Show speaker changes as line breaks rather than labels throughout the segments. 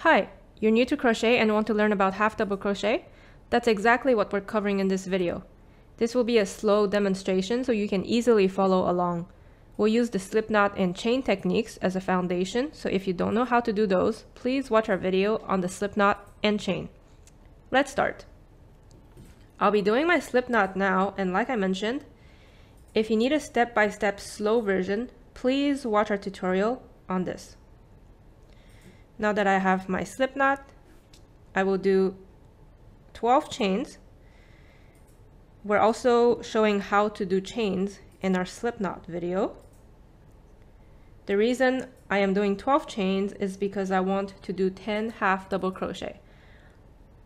Hi, you're new to crochet and want to learn about half double crochet? That's exactly what we're covering in this video. This will be a slow demonstration so you can easily follow along. We'll use the slip knot and chain techniques as a foundation, so if you don't know how to do those, please watch our video on the slip knot and chain. Let's start. I'll be doing my slip knot now, and like I mentioned, if you need a step-by-step slow version, please watch our tutorial on this. Now that I have my slip knot, I will do 12 chains. We're also showing how to do chains in our slip knot video. The reason I am doing 12 chains is because I want to do 10 half double crochet.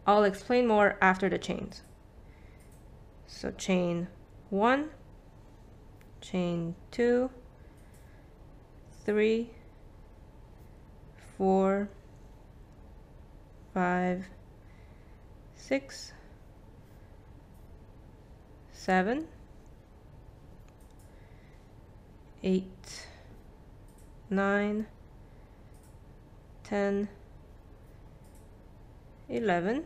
I'll explain more after the chains. So chain 1, chain 2, 3, 4, 5, 6, 7, 8, 9, 10, 11,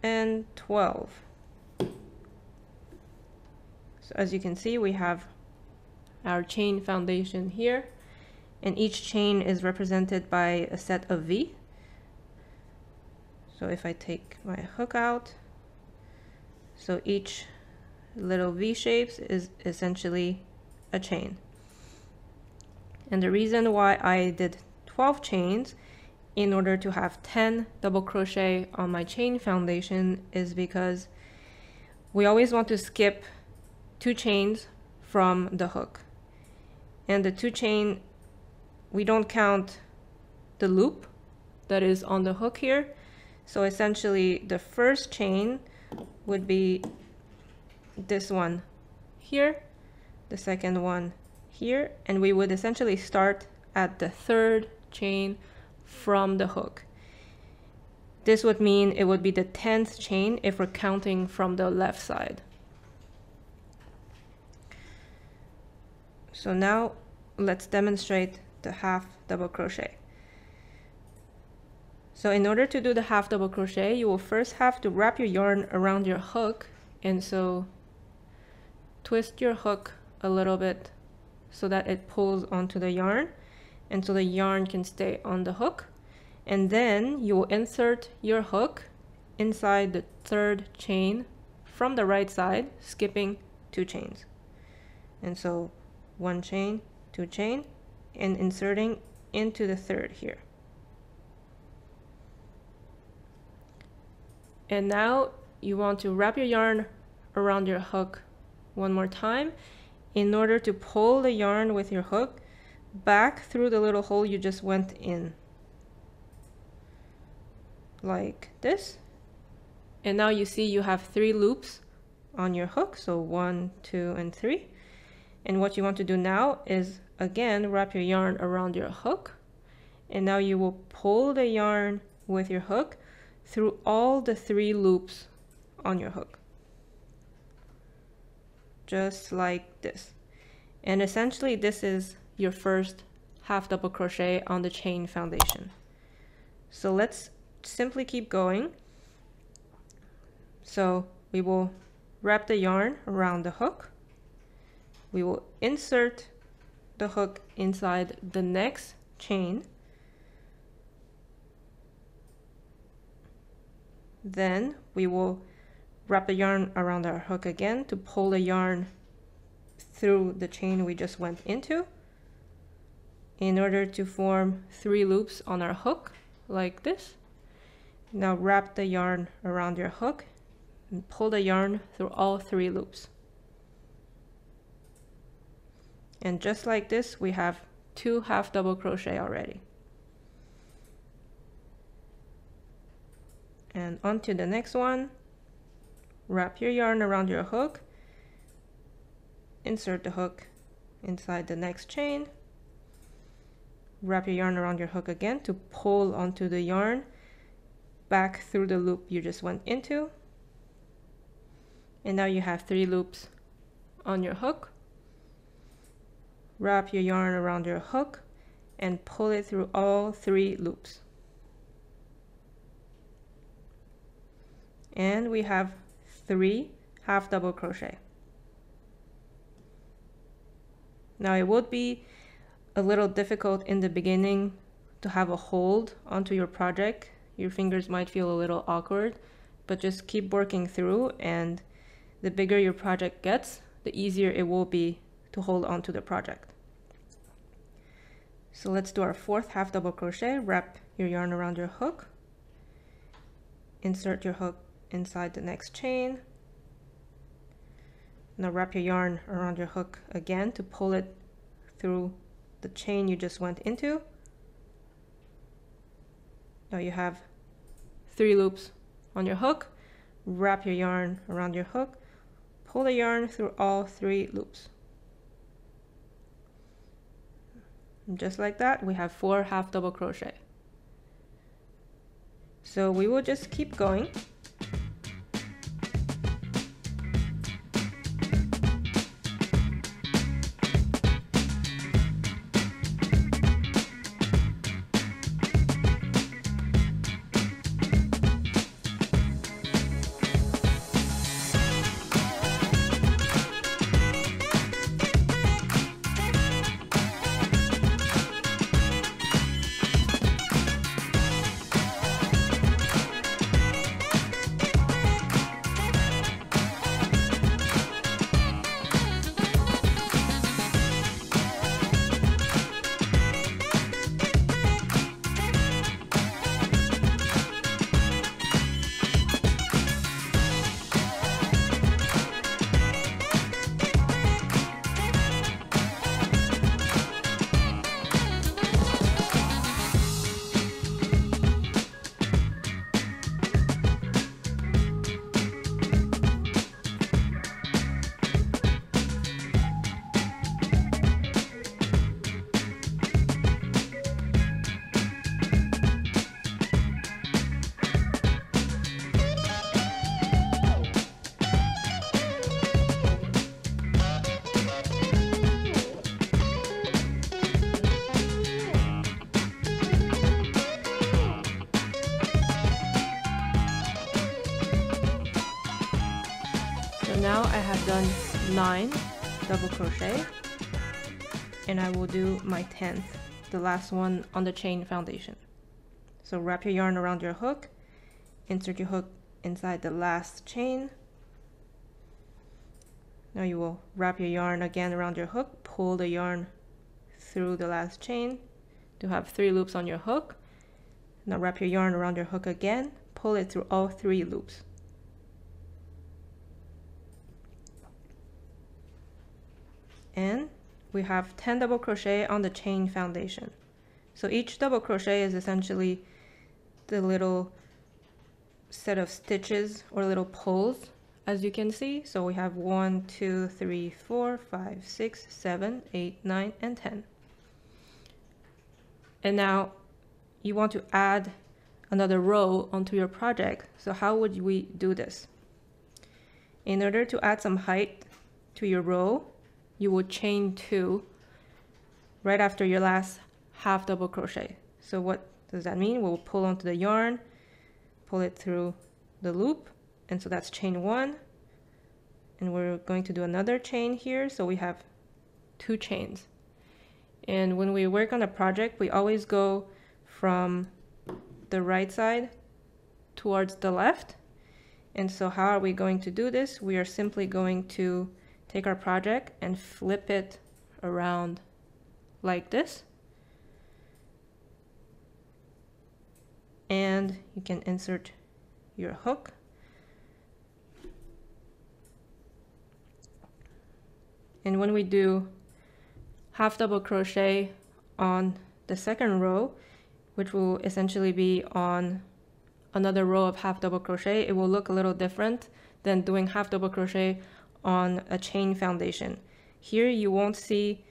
and 12. So as you can see, we have our chain foundation here, and each chain is represented by a set of V. So if I take my hook out, so each little V shapes is essentially a chain. And the reason why I did 12 chains in order to have 10 double crochet on my chain foundation is because we always want to skip 2 chains from the hook. And the 2 chain, we don't count the loop that is on the hook here. So essentially the first chain would be this one here, the second one here, and we would essentially start at the 3rd chain from the hook. This would mean it would be the 10th chain if we're counting from the left side. So now let's demonstrate the half double crochet. So in order to do the half double crochet, you will first have to wrap your yarn around your hook, and so twist your hook a little bit so that it pulls onto the yarn, and so the yarn can stay on the hook. And then you will insert your hook inside the 3rd chain from the right side, skipping 2 chains. And so 1 chain, 2 chain, and inserting into the 3rd here. And now you want to wrap your yarn around your hook one more time in order to pull the yarn with your hook back through the little hole you just went in, like this. And now you see you have 3 loops on your hook, so 1, 2, and 3. And what you want to do now is again wrap your yarn around your hook, and now you will pull the yarn with your hook through all the 3 loops on your hook, just like this. And essentially this is your first half double crochet on the chain foundation. So let's simply keep going. So we will wrap the yarn around the hook. We will insert the hook inside the next chain. Then we will wrap the yarn around our hook again to pull the yarn through the chain we just went into in order to form 3 loops on our hook, like this. Now wrap the yarn around your hook and pull the yarn through all 3 loops. And just like this, we have 2 half double crochet already. And on to the next one. Wrap your yarn around your hook, insert the hook inside the next chain, wrap your yarn around your hook again to pull onto the yarn back through the loop you just went into. And now you have 3 loops on your hook. Wrap your yarn around your hook and pull it through all 3 loops. and we have 3 half double crochet. Now it would be a little difficult in the beginning to have a hold onto your project. Your fingers might feel a little awkward, but just keep working through, and the bigger your project gets, the easier it will be to hold onto the project. So let's do our 4th half double crochet. Wrap your yarn around your hook, insert your hook inside the next chain. Now wrap your yarn around your hook again to pull it through the chain you just went into. Now you have 3 loops on your hook. Wrap your yarn around your hook, pull the yarn through all 3 loops. And just like that, we have 4 half double crochet. So we will just keep going. Now I have done 9 double crochet, and I will do my 10th, the last one on the chain foundation. So wrap your yarn around your hook, insert your hook inside the last chain. Now you will wrap your yarn again around your hook, pull the yarn through the last chain to have 3 loops on your hook. Now wrap your yarn around your hook again, pull it through all 3 loops. And we have 10 double crochet on the chain foundation. So each double crochet is essentially the little set of stitches or little pulls, as you can see. So we have 1, 2, 3, 4, 5, 6, 7, 8, 9, and 10. And now you want to add another row onto your project. So how would we do this? In order to add some height to your row, you will chain 2 right after your last half double crochet. So what does that mean? We'll pull onto the yarn, pull it through the loop, and so that's chain 1. And we're going to do another chain here, so we have 2 chains. And when we work on a project, we always go from the right side towards the left. And so how are we going to do this? We are simply going to take our project and flip it around like this. And you can insert your hook. And when we do half double crochet on the second row, which will essentially be on another row of half double crochet, it will look a little different than doing half double crochet on a chain foundation. Here you won't see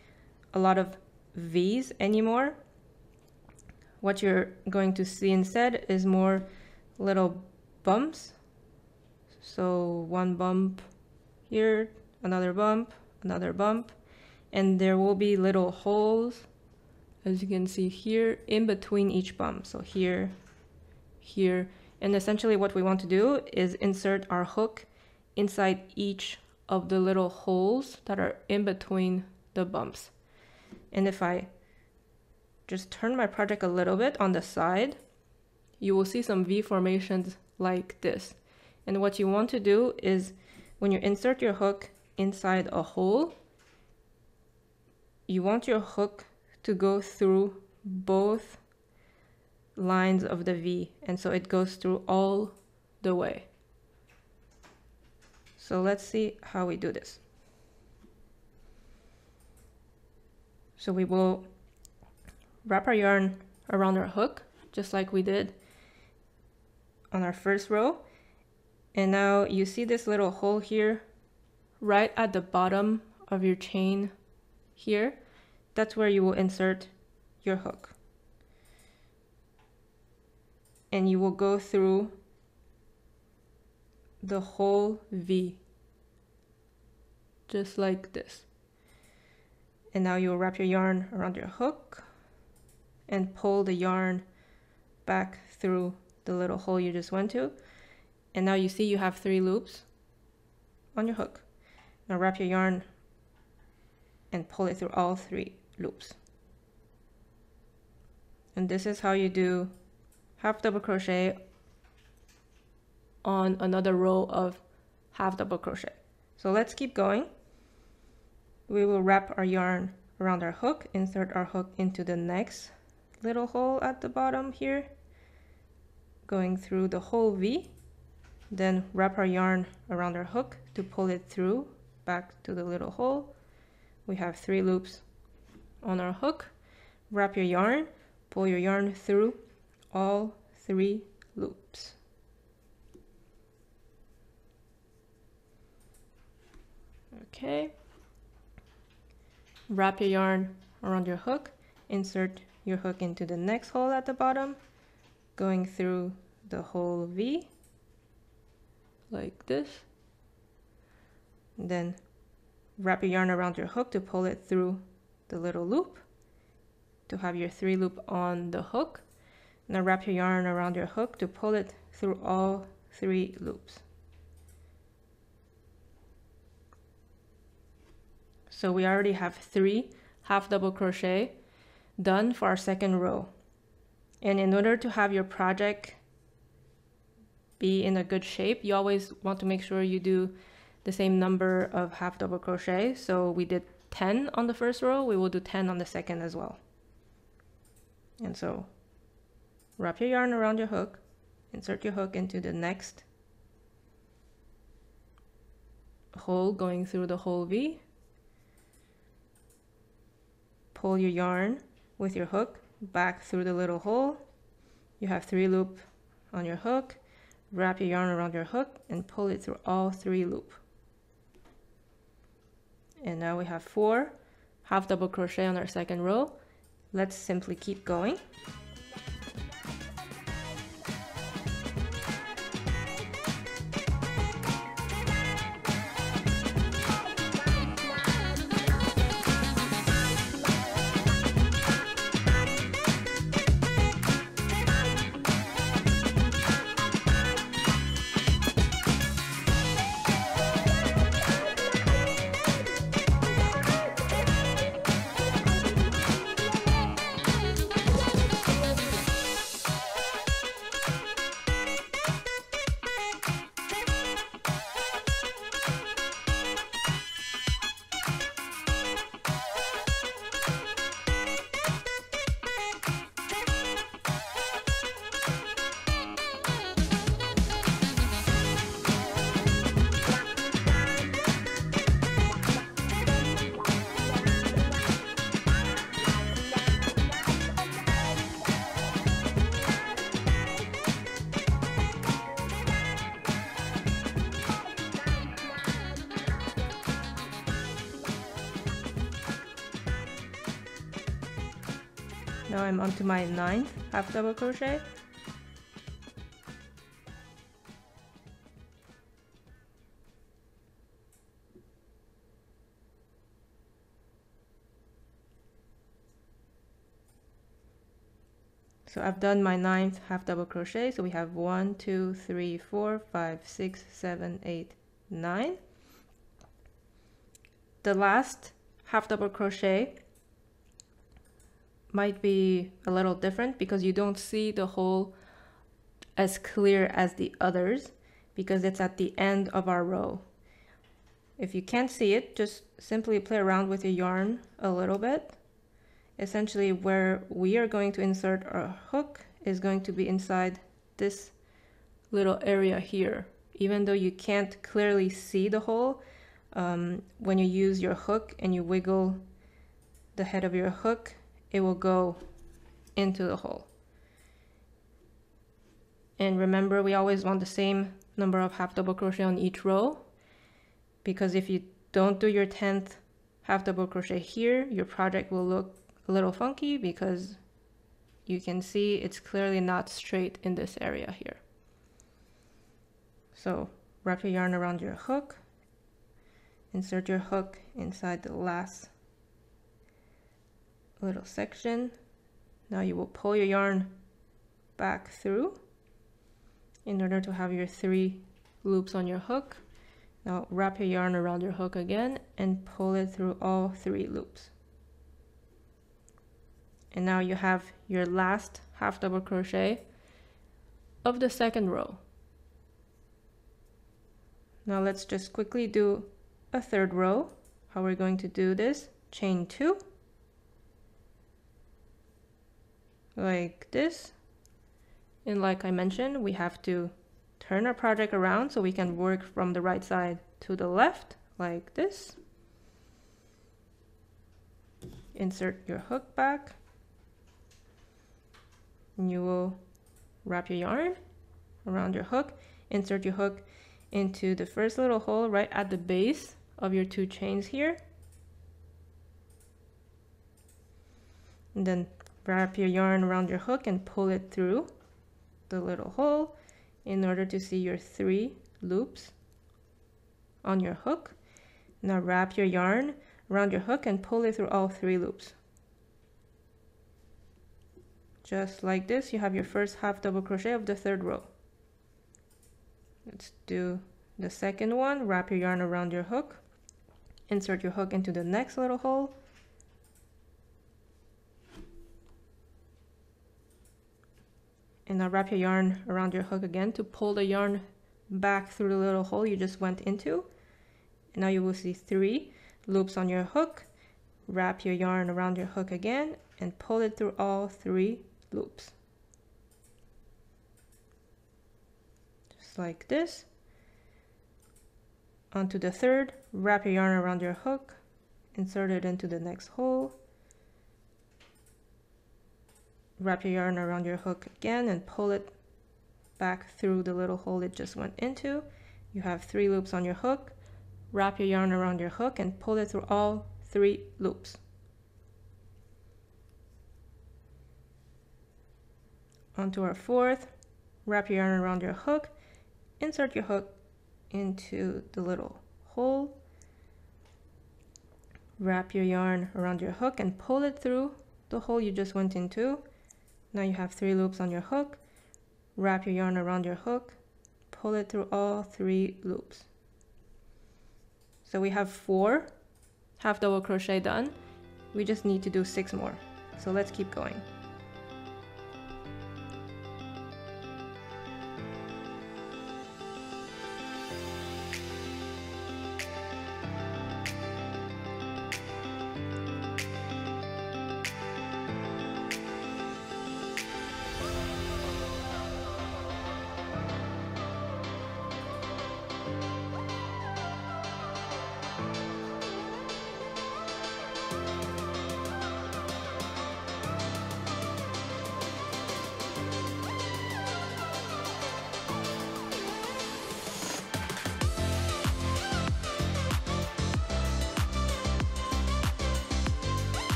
a lot of V's anymore. What you're going to see instead is more little bumps. So one bump here, another bump, and there will be little holes, as you can see here, in between each bump. So here, here, And essentially what we want to do is insert our hook inside each of the little holes that are in between the bumps. And if I just turn my project a little bit on the side, you will see some V formations like this. And what you want to do is when you insert your hook inside a hole, you want your hook to go through both lines of the V, and so it goes through all the way. So let's see how we do this. So we will wrap our yarn around our hook, just like we did on our first row. And now you see this little hole here, right at the bottom of your chain here. That's where you will insert your hook. And you will go through the whole V, just like this. And now you will wrap your yarn around your hook and pull the yarn back through the little hole you just went to. And now you see you have 3 loops on your hook. Now wrap your yarn and pull it through all 3 loops. And this is how you do half double crochet on another row of half double crochet. So let's keep going. We will wrap our yarn around our hook, insert our hook into the next little hole at the bottom here, going through the whole V, then wrap our yarn around our hook to pull it through back to the little hole. We have 3 loops on our hook. Wrap your yarn, pull your yarn through all 3 loops. Okay. Wrap your yarn around your hook, insert your hook into the next hole at the bottom, going through the whole V like this. Then wrap your yarn around your hook to pull it through the little loop to have your 3 loop on the hook. Now wrap your yarn around your hook to pull it through all 3 loops. So we already have 3 half double crochet done for our second row. And in order to have your project be in a good shape, you always want to make sure you do the same number of half double crochet. So we did 10 on the first row, we will do 10 on the second as well. And so wrap your yarn around your hook, insert your hook into the next hole going through the whole V, pull your yarn with your hook back through the little hole. You have 3 loop on your hook, wrap your yarn around your hook and pull it through all 3 loop. And now we have 4 half double crochet on our second row. Let's simply keep going. Now I'm onto my 9th half double crochet. So I've done my 9th half double crochet. So we have 1, 2, 3, 4, 5, 6, 7, 8, 9. The last half double crochet might be a little different because you don't see the hole as clear as the others because it's at the end of our row. If you can't see it, just simply play around with your yarn a little bit. Essentially, where we are going to insert our hook is going to be inside this little area here. Even though you can't clearly see the hole, when you use your hook and you wiggle the head of your hook, it will go into the hole. And remember, we always want the same number of half double crochet on each row, because if you don't do your 10th half double crochet here, your project will look a little funky because you can see it's clearly not straight in this area here. So wrap your yarn around your hook, insert your hook inside the last little section. Now you will pull your yarn back through in order to have your 3 loops on your hook. Now wrap your yarn around your hook again and pull it through all 3 loops. And now you have your last half double crochet of the 2nd row. Now let's just quickly do a 3rd row. How we're going to do this: chain 2, like this. And like I mentioned, we have to turn our project around so we can work from the right side to the left, like this. Insert your hook back. And you will wrap your yarn around your hook, insert your hook into the first little hole right at the base of your 2 chains here. And then wrap your yarn around your hook and pull it through the little hole in order to see your 3 loops on your hook. Now wrap your yarn around your hook and pull it through all 3 loops. Just like this, you have your first half double crochet of the 3rd row. Let's do the 2nd one. Wrap your yarn around your hook, insert your hook into the next little hole, and now wrap your yarn around your hook again to pull the yarn back through the little hole you just went into. And now you will see 3 loops on your hook. Wrap your yarn around your hook again and pull it through all 3 loops. Just like this. Onto the 3rd, wrap your yarn around your hook, insert it into the next hole, wrap your yarn around your hook again and pull it back through the little hole it just went into. You have 3 loops on your hook. Wrap your yarn around your hook and pull it through all 3 loops. Onto our 4th, wrap your yarn around your hook, insert your hook into the little hole, wrap your yarn around your hook and pull it through the hole you just went into. Now you have 3 loops on your hook. Wrap your yarn around your hook, pull it through all 3 loops. So we have 4 half double crochet done. We just need to do 6 more. So let's keep going.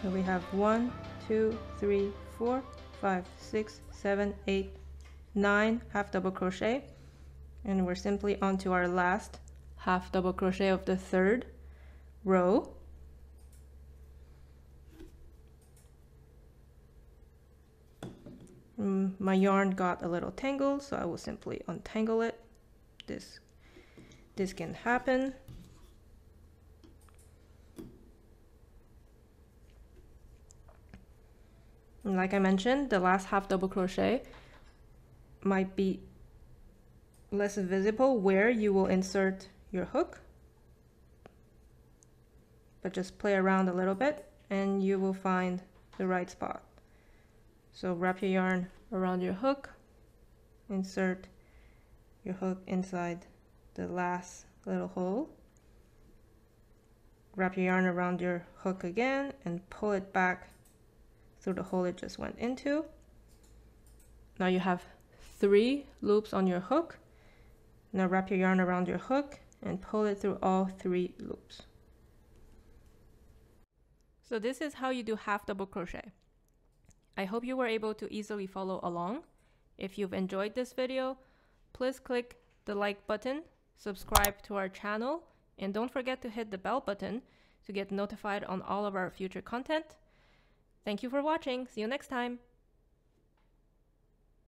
So we have 1, 2, 3, 4, 5, 6, 7, 8, 9 half double crochet, and we're simply on to our last half double crochet of the third row. My yarn got a little tangled, so I will simply untangle it. This can happen. And like I mentioned, the last half double crochet might be less visible where you will insert your hook, but just play around a little bit and you will find the right spot. So wrap your yarn around your hook, insert your hook inside the last little hole, wrap your yarn around your hook again and pull it back through the hole it just went into. Now you have 3 loops on your hook. Now wrap your yarn around your hook and pull it through all 3 loops. So this is how you do half double crochet. I hope you were able to easily follow along. If you've enjoyed this video, please click the like button, subscribe to our channel, and don't forget to hit the bell button to get notified on all of our future content. Thank you for watching. See you next time.